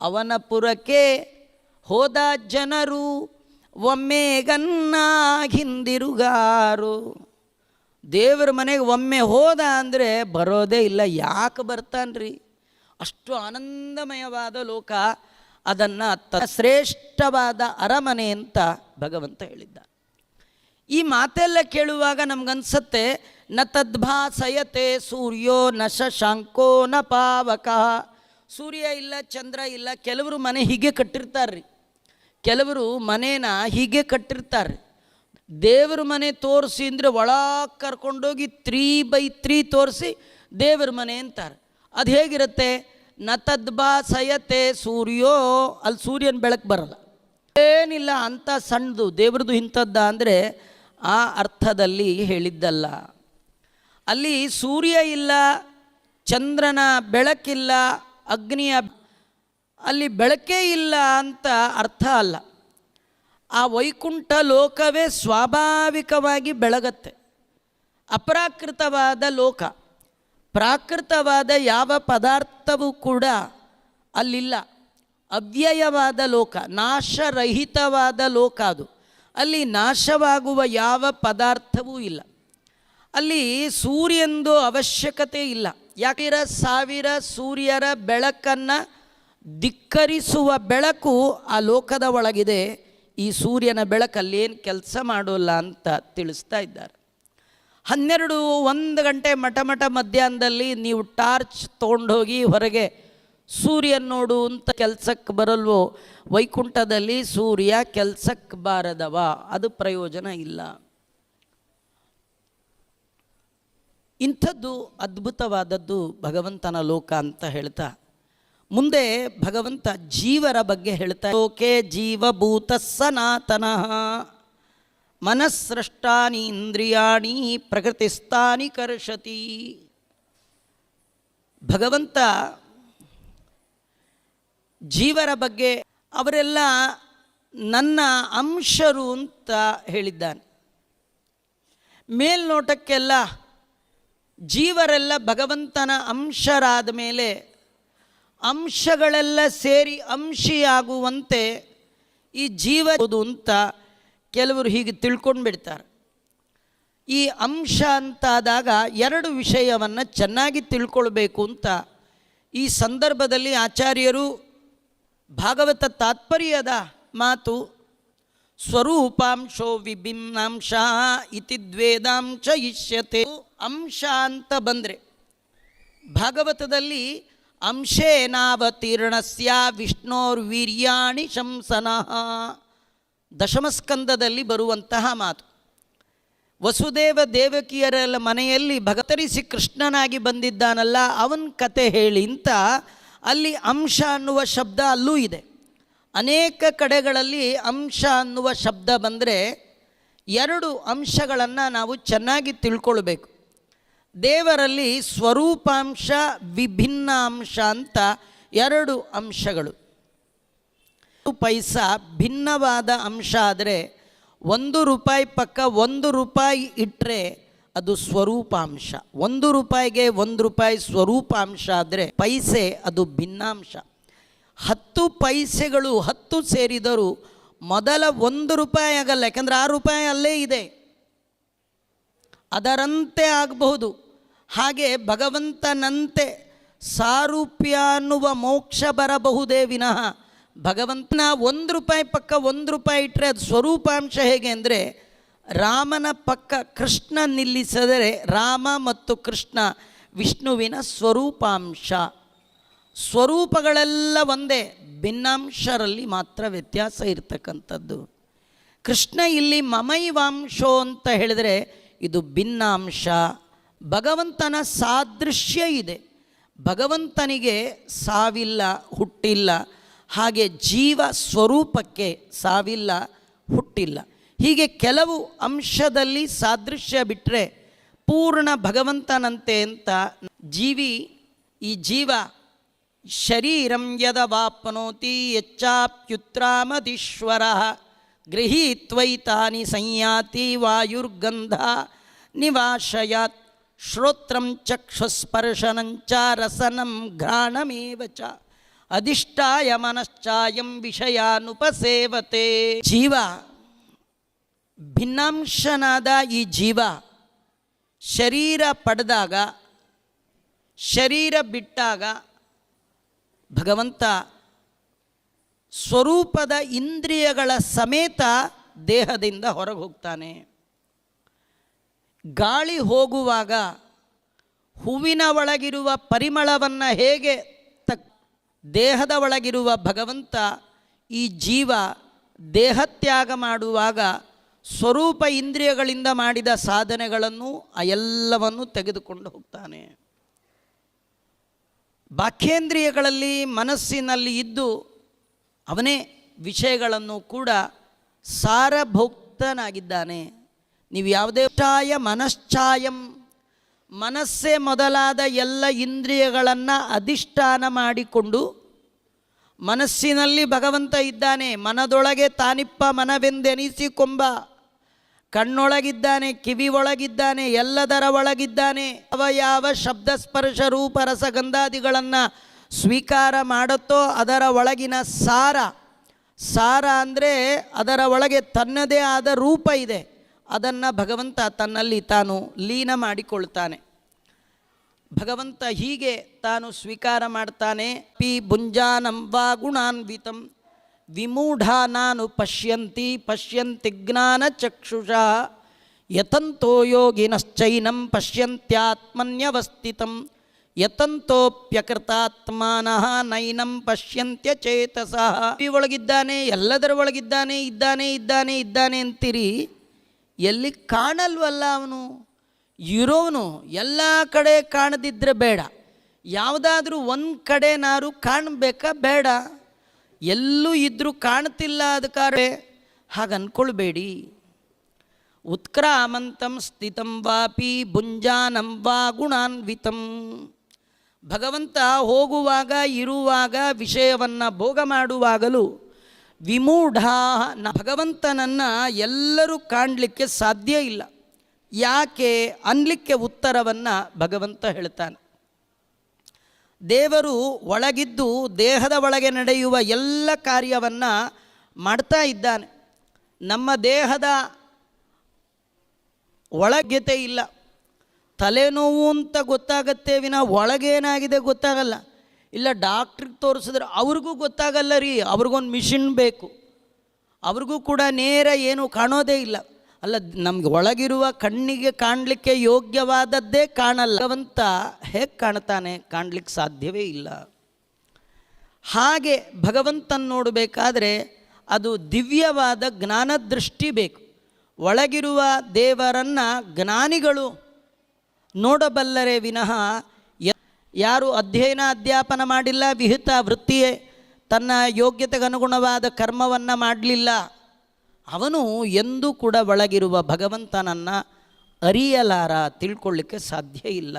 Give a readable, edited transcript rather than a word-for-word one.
ಅವನ ಪುರಕ್ಕೆ ಹೋದ ಜನರು ಒಮ್ಮೆ ಗನ್ನ ಹಿಂದಿರುಗಾರು. ದೇವರ ಮನೆಗೆ ಒಮ್ಮೆ ಹೋದ ಅಂದರೆ ಬರೋದೇ ಇಲ್ಲ. ಯಾಕೆ ಬರ್ತಾನ್ರಿ? ಅಷ್ಟು ಆನಂದಮಯವಾದ ಲೋಕ, ಅದನ್ನು ಶ್ರೇಷ್ಠವಾದ ಅರಮನೆ ಅಂತ ಭಗವಂತ ಹೇಳಿದ್ದ. ಈ ಮಾತೆಲ್ಲ ಕೇಳುವಾಗ ನಮಗನ್ಸತ್ತೆ, ನ ತದ್ಭಾಸಯತೆ ಸೂರ್ಯೋ ನ ಶಶಾಂಕೋ ನ ಪಾವಕ. ಸೂರ್ಯ ಇಲ್ಲ, ಚಂದ್ರ ಇಲ್ಲ. ಕೆಲವರು ಮನೆ ಹೀಗೆ ಕಟ್ಟಿರ್ತಾರ್ರಿ, ಕೆಲವರು ಮನೇನ ಹೀಗೆ ಕಟ್ಟಿರ್ತಾರೆ. ದೇವ್ರ ಮನೆ ತೋರಿಸಿ ಅಂದರೆ ಒಳಗೆ ಕರ್ಕೊಂಡೋಗಿ 3x3 ತೋರಿಸಿ ದೇವ್ರ ಮನೆ ಅಂತಾರೆ. ಅದು ಹೇಗಿರುತ್ತೆ? ನ ತದ್ಭಾಸಯತೆ ಸೂರ್ಯೋ, ಅಲ್ಲಿ ಸೂರ್ಯನ ಬೆಳಕು ಬರಲ್ಲ, ಏನಿಲ್ಲ. ಅಂಥ ಸಣ್ಣದು ದೇವ್ರದ್ದು ಇಂಥದ್ದ ಅಂದರೆ ಆ ಅರ್ಥದಲ್ಲಿ ಹೇಳಿದ್ದಲ್ಲ. ಅಲ್ಲಿ ಸೂರ್ಯ ಇಲ್ಲ, ಚಂದ್ರನ ಬೆಳಕಿಲ್ಲ, ಅಗ್ನಿಯ ಅಲ್ಲಿ ಬೆಳಕೇ ಇಲ್ಲ ಅಂತ ಅರ್ಥ ಅಲ್ಲ. ಆ ವೈಕುಂಠ ಲೋಕವೇ ಸ್ವಾಭಾವಿಕವಾಗಿ ಬೆಳಗತ್ತೆ. ಅಪ್ರಾಕೃತವಾದ ಲೋಕ, ಪ್ರಾಕೃತವಾದ ಯಾವ ಪದಾರ್ಥವೂ ಕೂಡ ಅಲ್ಲಿಲ್ಲ. ಅವ್ಯಯವಾದ ಲೋಕ, ನಾಶರಹಿತವಾದ ಲೋಕ ಅದು. ಅಲ್ಲಿ ನಾಶವಾಗುವ ಯಾವ ಪದಾರ್ಥವೂ ಇಲ್ಲ. ಅಲ್ಲಿ ಸೂರ್ಯಂದು ಅವಶ್ಯಕತೆ ಇಲ್ಲ. ಯಾಕೆ? 1000 ಸೂರ್ಯರ ಬೆಳಕನ್ನು ಧಿಕ್ಕರಿಸುವ ಬೆಳಕು ಆ ಲೋಕದ ಒಳಗಿದೆ. ಈ ಸೂರ್ಯನ ಬೆಳಕಲ್ಲೇನು ಕೆಲಸ ಮಾಡೋಲ್ಲ ಅಂತ ತಿಳಿಸ್ತಾ ಇದ್ದಾರೆ. 1 ಗಂಟೆ ಮಠ ಮಧ್ಯಾಹ್ನದಲ್ಲಿ ನೀವು ಟಾರ್ಚ್ ತೊಗೊಂಡೋಗಿ ಹೊರಗೆ ಸೂರ್ಯನ ನೋಡು ಅಂತ ಕೆಲಸಕ್ಕೆ ಬರಲ್ವೋ? ವೈಕುಂಠದಲ್ಲಿ ಸೂರ್ಯ ಕೆಲಸಕ್ಕೆ ಬಾರದವ, ಅದು ಪ್ರಯೋಜನ ಇಲ್ಲ. ಇಂಥದ್ದು ಅದ್ಭುತವಾದದ್ದು ಭಗವಂತನ ಲೋಕ ಅಂತ ಹೇಳ್ತಾ ಮುಂದೆ ಭಗವಂತ ಜೀವರ ಬಗ್ಗೆ ಹೇಳ್ತಾ, ಲೋಕೆ ಜೀವಭೂತ ಸನಾತನಃ ಮನಸ್ಸೃಷ್ಟಾನಿ ಇಂದ್ರಿಯಾಣಿ ಪ್ರಕೃತಿಸ್ಥಾನಿ ಕರ್ಷತಿ. ಭಗವಂತ ಜೀವರ ಬಗ್ಗೆ ಅವರೆಲ್ಲ ನನ್ನ ಅಂಶರು ಅಂತ ಹೇಳಿದ್ದಾನೆ. ಮೇಲ್ನೋಟಕ್ಕೆಲ್ಲ ಜೀವರೆಲ್ಲ ಭಗವಂತನ ಅಂಶರಾದ ಮೇಲೆ ಅಂಶಗಳೆಲ್ಲ ಸೇರಿ ಅಂಶಿಯಾಗುವಂತೆ ಈ ಜೀವ ಅಂತ ಕೆಲವರು ಹೀಗೆ ತಿಳ್ಕೊಂಡು ಬಿಡ್ತಾರೆ. ಈ ಅಂಶ ಅಂತಾದಾಗ 2 ವಿಷಯವನ್ನು ಚೆನ್ನಾಗಿ ತಿಳ್ಕೊಳ್ಬೇಕು ಅಂತ ಈ ಸಂದರ್ಭದಲ್ಲಿ ಆಚಾರ್ಯರು ಭಾಗವತ ತಾತ್ಪರ್ಯದ ಮಾತು, ಸ್ವರೂಪಾಂಶೋ ವಿಭಿನ್ನಾಂಶ ಇತಿ ದ್ವೇದಾಂಶ ಇಷ್ಯತೆ. ಅಂಶ ಅಂತ ಬಂದರೆ ಭಾಗವತದಲ್ಲಿ ಅಂಶೇನಾವತೀರ್ಣಸ್ಯ ವಿಷ್ಣೋರ್ವೀರ್ಯಾಣಿ ಶಂಸನಃ ದಶಮಸ್ಕಂದದಲ್ಲಿ ಬರುವಂತಹ ಮಾತು. ವಸುದೇವ ದೇವಕಿಯರೆಲ್ಲ ಮನೆಯಲ್ಲಿ ಭಗತರಿಸಿ ಕೃಷ್ಣನಾಗಿ ಬಂದಿದ್ದಾನಲ್ಲ, ಅವನ ಕತೆ ಹೇಳಿ ಅಂತ ಅಲ್ಲಿ ಅಂಶ ಅನ್ನುವ ಶಬ್ದ ಅಲ್ಲೂ ಇದೆ. ಅನೇಕ ಕಡೆಗಳಲ್ಲಿ ಅಂಶ ಅನ್ನುವ ಶಬ್ದ ಬಂದರೆ 2 ಅಂಶಗಳನ್ನು ನಾವು ಚೆನ್ನಾಗಿ ತಿಳ್ಕೊಳ್ಬೇಕು. ದೇವರಲ್ಲಿ ಸ್ವರೂಪಾಂಶ ವಿಭಿನ್ನ ಅಂಶ ಅಂತ 2 ಅಂಶಗಳು. ಪೈಸಾ ಭಿನ್ನವಾದ ಅಂಶ ಆದರೆ ₹1 ಪಕ್ಕ ₹1 ಇಟ್ಟರೆ ಅದು ಸ್ವರೂಪಾಂಶ. ₹1ಗೆ ₹1 ಸ್ವರೂಪಾಂಶ ಆದರೆ ಪೈಸೆ ಅದು ಭಿನ್ನಾಂಶ. 10 ಪೈಸೆಗಳು 10 ಸೇರಿದರೂ ಮೊದಲ ₹1 ಆಗಲ್ಲ, ಯಾಕಂದರೆ ₹6 ಅಲ್ಲೇ ಇದೆ, ಅದರಂತೆ ಆಗಬಹುದು. ಹಾಗೆ ಭಗವಂತನಂತೆ ಸಾರೂಪ್ಯ ಅನ್ನುವ ಮೋಕ್ಷ ಬರಬಹುದೇ ವಿನಃ ಭಗವಂತನ ₹1 ಪಕ್ಕ ₹1 ಇಟ್ಟರೆ ಅದು ಸ್ವರೂಪಾಂಶ. ಹೇಗೆ ಅಂದರೆ ರಾಮನ ಪಕ್ಕ ಕೃಷ್ಣ ನಿಲ್ಲಿಸಿದರೆ ರಾಮ ಮತ್ತು ಕೃಷ್ಣ ವಿಷ್ಣುವಿನ ಸ್ವರೂಪಾಂಶ. ಸ್ವರೂಪಗಳೆಲ್ಲ ಒಂದೇ, ಭಿನ್ನಾಂಶರಲ್ಲಿ ಮಾತ್ರ ವ್ಯತ್ಯಾಸ ಇರ್ತಕ್ಕಂಥದ್ದು. ಕೃಷ್ಣ ಇಲ್ಲಿ ಮಮೈವಾಂಶೋ ಅಂತ ಹೇಳಿದರೆ ಇದು ಭಿನ್ನಾಂಶ. ಭಗವಂತನ ಸಾದೃಶ್ಯ ಇದೆ, ಭಗವಂತನಿಗೆ ಸಾವಿಲ್ಲ, ಹುಟ್ಟಿಲ್ಲ. ಹಾಗೆ ಜೀವ ಸ್ವರೂಪಕ್ಕೆ ಸಾವಿಲ್ಲ, ಹುಟ್ಟಿಲ್ಲ. ಹೀಗೆ ಕೆಲವು ಅಂಶದಲ್ಲಿ ಸಾದೃಶ್ಯ ಬಿಟ್ಟರೆ ಪೂರ್ಣ ಭಗವಂತನಂತೆ ಅಂತ ಈ ಜೀವ ಶರೀರಂ ಯದವಾಪ್ನೋತಿ ಯಚ್ಚಾಪ್ಯುತ್ರಾಮದೀಶ್ವರ ಗೃಹೀತ್ವೈತಾನಿ ಸಂಯಾತಿ ವಾಯುರ್ಗಂಧ ನಿವಾಶಯಾತ್ ಶ್ರೋತ್ರಂ ಚಕ್ಷುಸ್ಪರ್ಶನಂಚ ರಸನಂ ಘ್ರಾಣಮೇವ ಚ. ಅಧಿಷ್ಠಾಯ ಮನಶ್ಚಾಯಂ ವಿಷಯಾನುಪಸೇವತೆ. ಜೀವ, ಭಿನ್ನಾಂಶನಾದ ಈ ಜೀವ ಶರೀರ ಪಡೆದಾಗ, ಶರೀರ ಬಿಟ್ಟಾಗ ಭಗವಂತ ಸ್ವರೂಪದ ಇಂದ್ರಿಯಗಳ ಸಮೇತ ದೇಹದಿಂದ ಹೊರಗೆ ಹೋಗ್ತಾನೆ. ಗಾಳಿ ಹೋಗುವಾಗ ಹೂವಿನ ಒಳಗಿರುವ ಪರಿಮಳವನ್ನು ಹೇಗೆ ದೇಹದ ಒಳಗಿರುವ ಭಗವಂತ ಈ ಜೀವ ದೇಹತ್ಯಾಗ ಮಾಡುವಾಗ ಸ್ವರೂಪ ಇಂದ್ರಿಯಗಳಿಂದ ಮಾಡಿದ ಸಾಧನೆಗಳನ್ನು ಎಲ್ಲವನ್ನು ತೆಗೆದುಕೊಂಡು ಹೋಗ್ತಾನೆ. ಬಾಹ್ಯೇಂದ್ರಿಯಗಳಲ್ಲಿ ಮನಸ್ಸಿನಲ್ಲಿ ಇದ್ದು ಅವನೇ ವಿಷಯಗಳನ್ನು ಕೂಡ ಸಾರಭೋಕ್ತನಾಗಿದ್ದಾನೆ. ನೀವು ಯಾವುದೇ ಮನಶ್ಚಾಯಂ, ಮನಸ್ಸೇ ಮೊದಲಾದ ಎಲ್ಲ ಇಂದ್ರಿಯಗಳನ್ನು ಅಧಿಷ್ಠಾನ ಮಾಡಿಕೊಂಡು ಮನಸ್ಸಿನಲ್ಲಿ ಭಗವಂತ ಇದ್ದಾನೆ. ಮನದೊಳಗೆ ತಾನಿಪ್ಪ ಮನವೆಂದೆನಿಸಿಕೊಂಬ, ಕಣ್ಣೊಳಗಿದ್ದಾನೆ, ಕಿವಿ ಒಳಗಿದ್ದಾನೆ, ಎಲ್ಲದರ ಒಳಗಿದ್ದಾನೆ. ಯಾವ ಶಬ್ದ ಸ್ಪರ್ಶ ರೂಪ ರಸಗಂಧಾದಿಗಳನ್ನು ಸ್ವೀಕಾರ ಮಾಡುತ್ತೋ ಅದರ ಒಳಗಿನ ಸಾರ ಅಂದರೆ ಅದರ ಒಳಗೆ ತನ್ನದೇ ಆದ ರೂಪ ಇದೆ. ಅದನ್ನು ಭಗವಂತ ತನ್ನಲ್ಲಿ ತಾನು ಲೀನ ಮಾಡಿಕೊಳ್ತಾನೆ. ಭಗವಂತ ಹೀಗೆ ತಾನು ಸ್ವೀಕಾರ ಮಾಡ್ತಾನೆ. ಪಿ ಭುಂಜಾನಂ ವಾ ಗುಣಾನ್ವಿತಂ ವಿಮೂಢಾನಾನು ಪಶ್ಯಂತಿ ಜ್ಞಾನಚಕ್ಷುಷಾ ಯತಂತೋ ಯೋಗಿನಶ್ಚೈನಂ ಪಶ್ಯಂತ್ಯಾತ್ಮನ್ಯವಸ್ಥಿತಂ ಯತಂತೋಪ್ಯಕೃತಾತ್ಮಾನಃ ನೈನಂ ಪಶ್ಯಂತ್ಯಚೇತಸಃ. ಒಳಗಿದ್ದಾನೆ, ಎಲ್ಲದರ ಒಳಗಿದ್ದಾನೆ, ಇದ್ದಾನೆ ಅಂತೀರಿ, ಎಲ್ಲಿ ಕಾಣಲ್ವಲ್ಲ ಅವನು. ಇರೋನು ಎಲ್ಲ ಕಡೆ ಕಾಣದಿದ್ದರೆ ಬೇಡ, ಯಾವುದಾದ್ರೂ ಒಂದು ಕಡೆನಾರು ಕಾಣಬೇಕಾ ಬೇಡ? ಎಲ್ಲೂ ಇದ್ದರೂ ಕಾಣ್ತಿಲ್ಲ, ಅದಕ್ಕಾರೆ ಹಾಗೆ ಅಂದ್ಕೊಳ್ಬೇಡಿ. ಉತ್ಕ್ರಾಮಂತಂ ಸ್ಥಿತಂ ವಾಪಿ ಭುಂಜಾನಂ ವಾ ಗುಣಾನ್ವಿತಂ. ಭಗವಂತ ಹೋಗುವಾಗ, ಇರುವಾಗ, ವಿಷಯವನ್ನು ಭೋಗ ಮಾಡುವಾಗಲೂ ವಿಮೂಢ, ಭಗವಂತನನ್ನು ಎಲ್ಲರೂ ಕಾಣಲಿಕ್ಕೆ ಸಾಧ್ಯ ಇಲ್ಲ. ಯಾಕೆ ಅನ್ನಲಿಕ್ಕೆ ಉತ್ತರವನ್ನು ಭಗವಂತ ಹೇಳ್ತಾನೆ. ದೇವರು ಒಳಗಿದ್ದು ದೇಹದ ಒಳಗೆ ನಡೆಯುವ ಎಲ್ಲ ಕಾರ್ಯವನ್ನು ಮಾಡ್ತಾ ಇದ್ದಾನೆ. ನಮ್ಮ ದೇಹದ ಒಳಗ್ಯತೆ ಇಲ್ಲ. ತಲೆನೋವು ಅಂತ ಗೊತ್ತಾಗತ್ತೆ ವಿನ ಒಳಗೇನಾಗಿದೆ ಗೊತ್ತಾಗಲ್ಲ. ಇಲ್ಲ ಡಾಕ್ಟ್ರಿಗೆ ತೋರಿಸಿದ್ರೆ ಅವ್ರಿಗೂ ಗೊತ್ತಾಗಲ್ಲ ರೀ, ಅವ್ರಿಗೊಂದು ಮಿಷಿನ್ ಬೇಕು, ಅವ್ರಿಗೂ ಕೂಡ ನೇರ ಏನು ಕಾಣೋದೇ ಇಲ್ಲ. ಅಲ್ಲ, ನಮ್ಗೆ ಒಳಗಿರುವ ಕಣ್ಣಿಗೆ ಕಾಣಲಿಕ್ಕೆ ಯೋಗ್ಯವಾದದ್ದೇ ಕಾಣಲ್ಲ. ಭಗವಂತ ಹೇಗೆ ಕಾಣ್ತಾನೆ? ಕಾಣಲಿಕ್ಕೆ ಸಾಧ್ಯವೇ ಇಲ್ಲ. ಹಾಗೆ ಭಗವಂತನ ನೋಡಬೇಕಾದ್ರೆ ಅದು ದಿವ್ಯವಾದ ಜ್ಞಾನದೃಷ್ಟಿ ಬೇಕು. ಒಳಗಿರುವ ದೇವರನ್ನು ಜ್ಞಾನಿಗಳು ನೋಡಬಲ್ಲರೆ ವಿನಃ ಯಾರು ಅಧ್ಯಯನ ಮಾಡಿಲ್ಲ, ವಿಹಿತ ವೃತ್ತಿಯೇ ತನ್ನ ಯೋಗ್ಯತೆಗನುಗುಣವಾದ ಕರ್ಮವನ್ನು ಮಾಡಲಿಲ್ಲ, ಅವನು ಎಂದೂ ಕೂಡ ಒಳಗಿರುವ ಭಗವಂತನನ್ನು ಅರಿಯಲಾರ, ತಿಳ್ಕೊಳ್ಳಿಕ್ಕೆ ಸಾಧ್ಯ ಇಲ್ಲ.